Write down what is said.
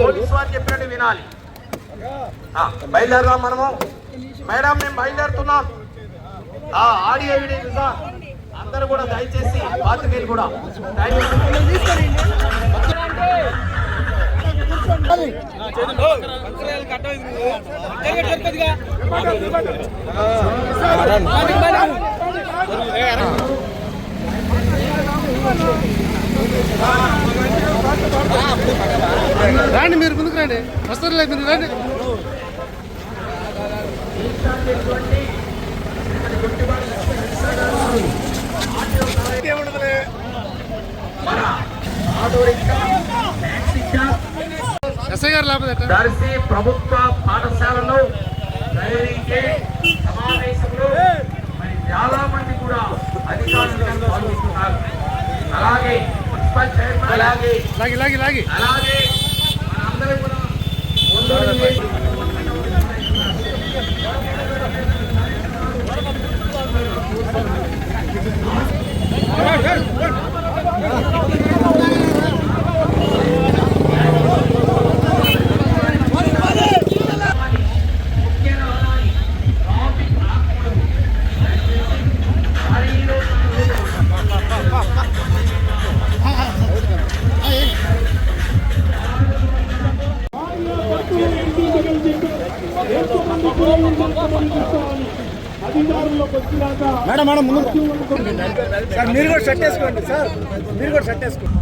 Police వారు చెప్పినట్టు వినాలి. బయలుదేరదాం మనము. మేడం మేము బయలుదేరుతున్నాం. ఆడియో ఎవిడెన్స్ అందరూ కూడా దయచేసి పాత్రికేయులు కూడా రాండి, మీరు ముందుకు రండి. వస్తారు లేదు, మీరు రండి. ఎస్ఐ గారు లేకపోతే దర్శి ప్రభుత్వ పాఠశాలలో జరిగే సమావేశంలో మరి చాలా మంది కూడా అధికారులు పాల్గొంటున్నారు. అలాగే మున్సిపల్ చైర్మన్ అలాగే మనందరూ కూడా మేడం ముందు సార్, మీరు కూడా షర్ట్ వేసుకోండి. సార్, మీరు కూడా షర్ట్ వేసుకోండి.